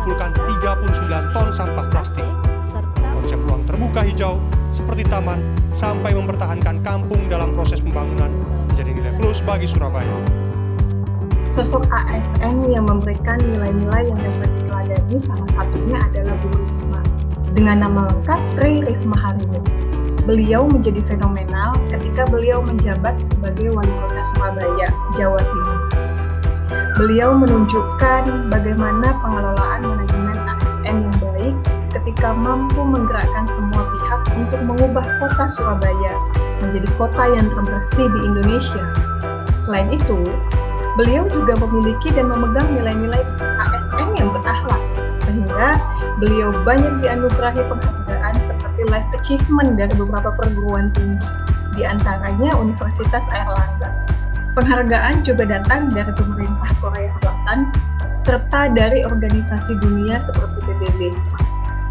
mengumpulkan 39 ton sampah plastik. Konsep ruang terbuka hijau seperti taman sampai mempertahankan kampung dalam proses pembangunan menjadi nilai plus bagi Surabaya. Sosok ASN yang memberikan nilai-nilai yang dapat diteladani salah satunya adalah Bu Risma. Dengan nama lengkap Tri Risma hari ini. Beliau menjadi fenomenal ketika beliau menjabat sebagai Wali Kota Surabaya, Jawa Timur. Beliau menunjukkan bagaimana pengelolaan manajemen ASN yang baik ketika mampu menggerakkan semua pihak untuk mengubah kota Surabaya menjadi kota yang terbersih di Indonesia. Selain itu, beliau juga memiliki dan memegang nilai-nilai ASN yang berakhlak, sehingga beliau banyak dianugerahi penghargaan seperti Life Achievement dari beberapa perguruan tinggi, di antaranya Universitas Airlangga. Penghargaan juga datang dari pemerintah Korea Selatan, serta dari organisasi dunia seperti PBB.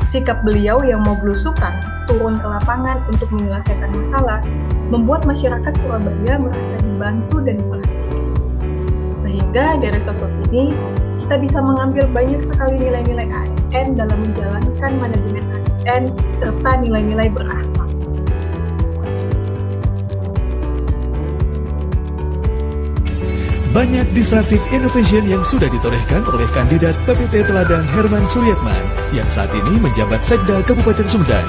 Sikap beliau yang mau belusukan, turun ke lapangan untuk menyelesaikan masalah, membuat masyarakat Surabaya merasa dibantu dan diperhatikan. Sehingga dari sosok ini, kita bisa mengambil banyak sekali nilai-nilai ASN dalam menjalankan manajemen ASN serta nilai-nilai berakhlak. Banyak disruptive innovation yang sudah ditorehkan oleh kandidat PPT Teladan Herman Suryatman yang saat ini menjabat Sekda Kabupaten Sumedang.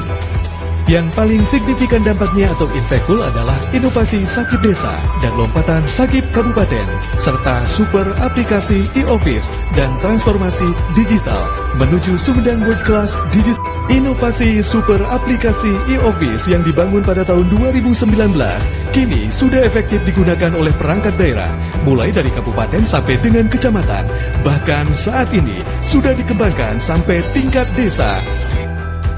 Yang paling signifikan dampaknya atau impactful adalah inovasi Sakip Desa dan lompatan Sakip Kabupaten, serta super aplikasi e-office dan transformasi digital menuju Sumedang World Class Digital. Inovasi super aplikasi e-office yang dibangun pada tahun 2019 kini sudah efektif digunakan oleh perangkat daerah, mulai dari kabupaten sampai dengan kecamatan. Bahkan saat ini sudah dikembangkan sampai tingkat desa.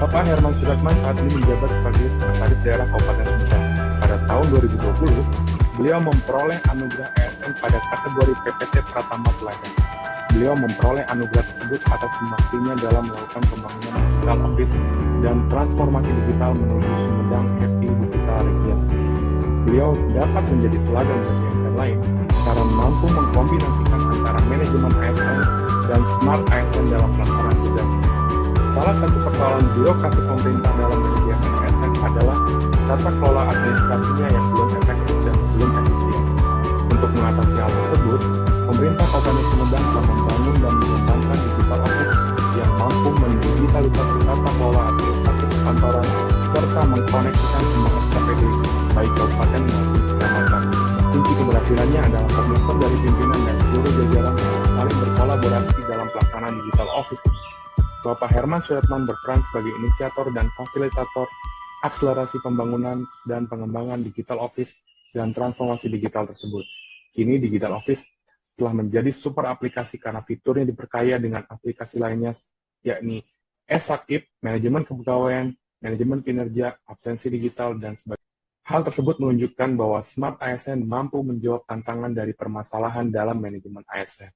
Bapak Herman Suryatman saat ini menjabat sebagai Sekretaris Daerah Kabupaten Sumedang. Pada tahun 2020, beliau memperoleh anugerah ASN pada kategori PPT Pratama Teladan. Beliau memperoleh anugerah tersebut atas pembaktiannya dalam melakukan pembangunan digital office dan transformasi digital menuju Sumedang FI Digital Region. Beliau dapat menjadi teladan bagi ASN lain karena mampu mengkombinasikan antara manajemen ASN dan smart ASN dalam pelaksanaan tugas. Salah satu persoalan birokrasi pemerintah dalam manajemen ASN adalah tata kelola administrasinya yang belum efektif dan belum efisien. Untuk mengatasi hal tersebut, pemerintah Kabupaten Sumedang telah membangun dan mengembangkan digital office yang mampu mendigitalisasi tata kelola administrasi perkantoran serta mengkoneksikan semua SKPD baik kabupaten maupun kecamatan. Kunci keberhasilannya adalah komitmen dari pimpinan dan seluruh jajaran saling berkolaborasi dalam pelaksanaan digital office. Bapak Herman Suryatman berperan sebagai inisiator dan fasilitator akselerasi pembangunan dan pengembangan digital office dan transformasi digital tersebut. Kini digital office telah menjadi super aplikasi karena fiturnya diperkaya dengan aplikasi lainnya, yakni e-Sakip, manajemen kepegawaian, manajemen kinerja, absensi digital, dan sebagainya. Hal tersebut menunjukkan bahwa Smart ASN mampu menjawab tantangan dari permasalahan dalam manajemen ASN.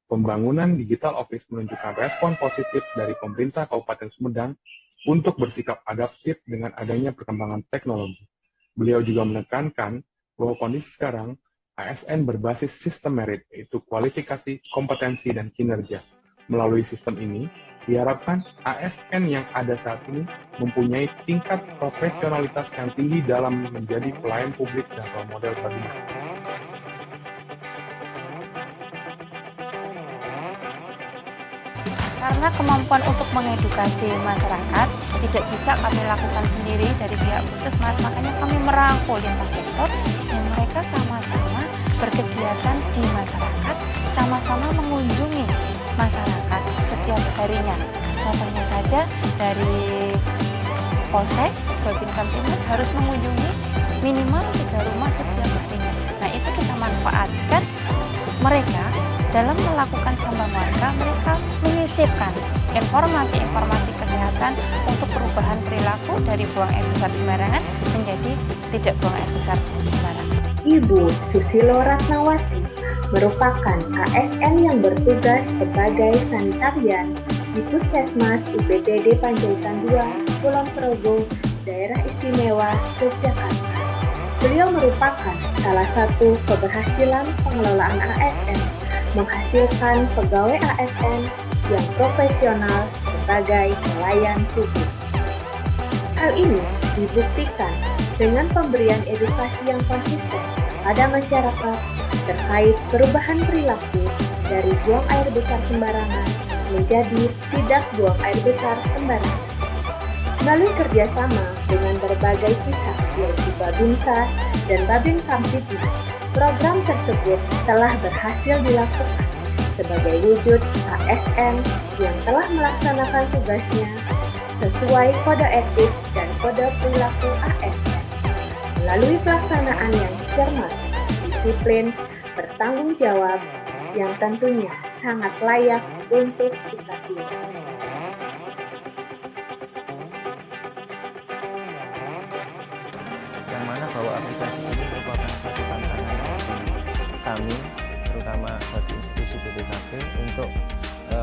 Pembangunan digital office menunjukkan respon positif dari pemerintah Kabupaten Sumedang untuk bersikap adaptif dengan adanya perkembangan teknologi. Beliau juga menekankan bahwa kondisi sekarang ASN berbasis sistem merit, yaitu kualifikasi, kompetensi, dan kinerja. Melalui sistem ini, diharapkan ASN yang ada saat ini mempunyai tingkat profesionalitas yang tinggi dalam menjadi pelayan publik dan role model bagi masyarakat. Karena kemampuan untuk mengedukasi masyarakat tidak bisa kami lakukan sendiri dari pihak puskesmas, makanya kami merangkul lintas sektor dan mereka sama-sama berkegiatan di masyarakat, sama-sama mengunjungi masyarakat setiap harinya. Contohnya saja dari Polsek, Babin Kamtibmas harus mengunjungi minimal 3 rumah setiap harinya. Nah, itu kita manfaatkan mereka dalam melakukan samban warga, mereka menyisipkan informasi-informasi kesehatan untuk perubahan perilaku dari buang air besar sembarangan menjadi tidak buang air besar sembarangan. Ibu Susilo Ratnawati merupakan ASN yang bertugas sebagai sanitarian di Puskesmas UPTD Panjaitan 2, Kulon Progo, Daerah Istimewa Yogyakarta. Beliau merupakan salah satu keberhasilan pengelolaan ASN, menghasilkan pegawai ASN yang profesional sebagai pelayan publik. Hal ini dibuktikan dengan pemberian edukasi yang konsisten kepada masyarakat terkait perubahan perilaku dari buang air besar sembarangan menjadi tidak buang air besar sembarangan. Melalui kerjasama dengan berbagai pihak yaitu Babinsa dan Babin Kamtibmas, program tersebut telah berhasil dilakukan sebagai wujud ASN yang telah melaksanakan tugasnya sesuai kode etik dan kode perilaku ASN melalui pelaksanaan yang cermat, disiplin, bertanggung jawab yang tentunya sangat layak untuk kita pilih. Yang mana bahwa aplikasi ini merupakan suatu tantangan bagi kami, terutama bagi institusi BPKP untuk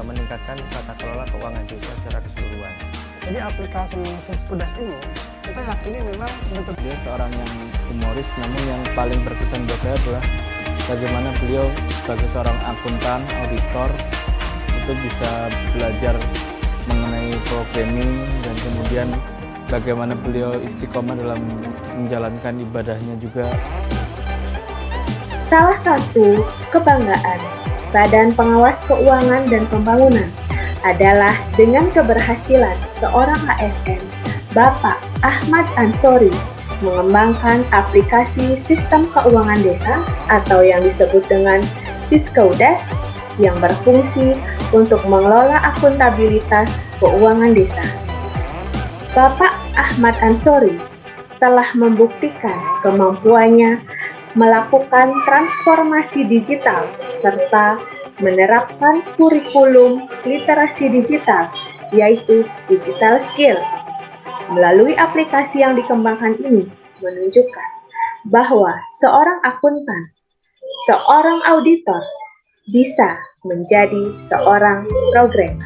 meningkatkan tata kelola keuangan desa secara keseluruhan. Jadi aplikasi Siskudas ini kita yakini memang betul. Dia seorang yang humoris, namun yang paling berkesan buat saya adalah bagaimana beliau sebagai seorang akuntan, auditor itu bisa belajar mengenai programming dan kemudian bagaimana beliau istiqomah dalam menjalankan ibadahnya juga. Salah satu kebanggaan Badan Pengawas Keuangan dan Pembangunan adalah dengan keberhasilan seorang ASN, Bapak Ahmad Ansori, mengembangkan aplikasi Sistem Keuangan Desa atau yang disebut dengan Siskudas yang berfungsi untuk mengelola akuntabilitas keuangan desa. Bapak Ahmad Ansori telah membuktikan kemampuannya melakukan transformasi digital serta menerapkan kurikulum literasi digital, yaitu digital skill. Melalui aplikasi yang dikembangkan ini menunjukkan bahwa seorang akuntan, seorang auditor bisa menjadi seorang programmer.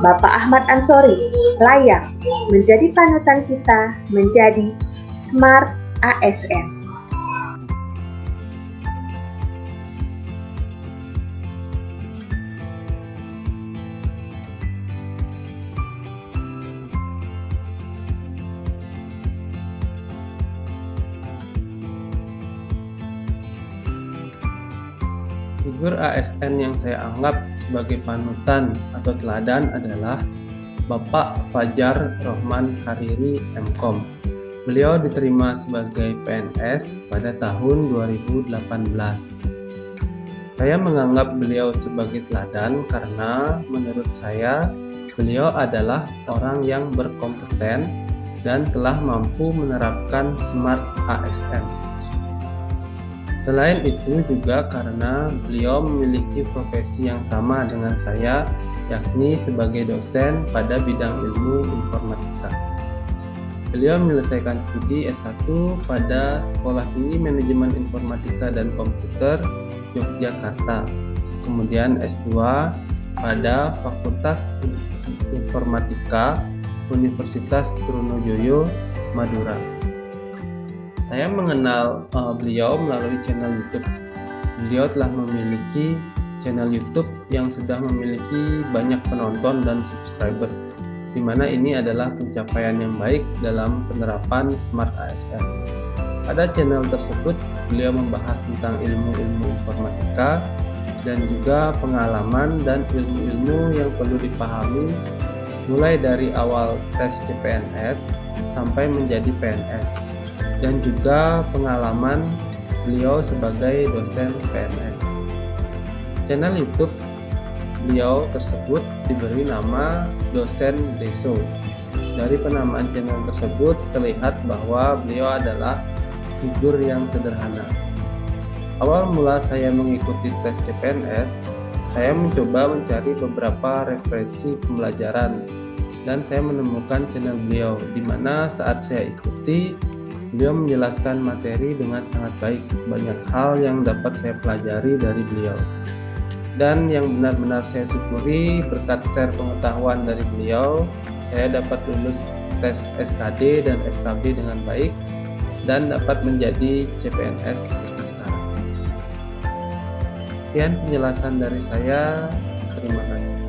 Bapak Ahmad Ansori layak menjadi panutan kita menjadi Smart ASN. Figur ASN yang saya anggap sebagai panutan atau teladan adalah Bapak Fajar Rohman Hariri MKom. Beliau diterima sebagai PNS pada tahun 2018. Saya menganggap beliau sebagai teladan karena menurut saya beliau adalah orang yang berkompeten dan telah mampu menerapkan Smart ASN. Selain itu juga karena beliau memiliki profesi yang sama dengan saya, yakni sebagai dosen pada bidang ilmu informatika. Beliau menyelesaikan studi S1 pada Sekolah Tinggi Manajemen Informatika dan Komputer Yogyakarta, kemudian S2 pada Fakultas Informatika Universitas Trunojoyo, Madura. Saya mengenal beliau melalui channel YouTube. Beliau telah memiliki channel YouTube yang sudah memiliki banyak penonton dan subscriber, di mana ini adalah pencapaian yang baik dalam penerapan Smart ASN. Pada channel tersebut, beliau membahas tentang ilmu-ilmu informatika dan juga pengalaman dan ilmu-ilmu yang perlu dipahami mulai dari awal tes CPNS sampai menjadi PNS. Dan juga pengalaman beliau sebagai dosen PNS. Channel YouTube beliau tersebut diberi nama Dosen Deso. Dari penamaan channel tersebut terlihat bahwa beliau adalah figur yang sederhana. Awal mula saya mengikuti tes CPNS, saya mencoba mencari beberapa referensi pembelajaran dan saya menemukan channel beliau, di mana saat saya ikuti beliau menjelaskan materi dengan sangat baik. Banyak hal yang dapat saya pelajari dari beliau. Dan yang benar-benar saya syukuri berkat share pengetahuan dari beliau, saya dapat lulus tes SKD dan SKB dengan baik dan dapat menjadi CPNS seperti sekarang. Sekian penjelasan dari saya. Terima kasih.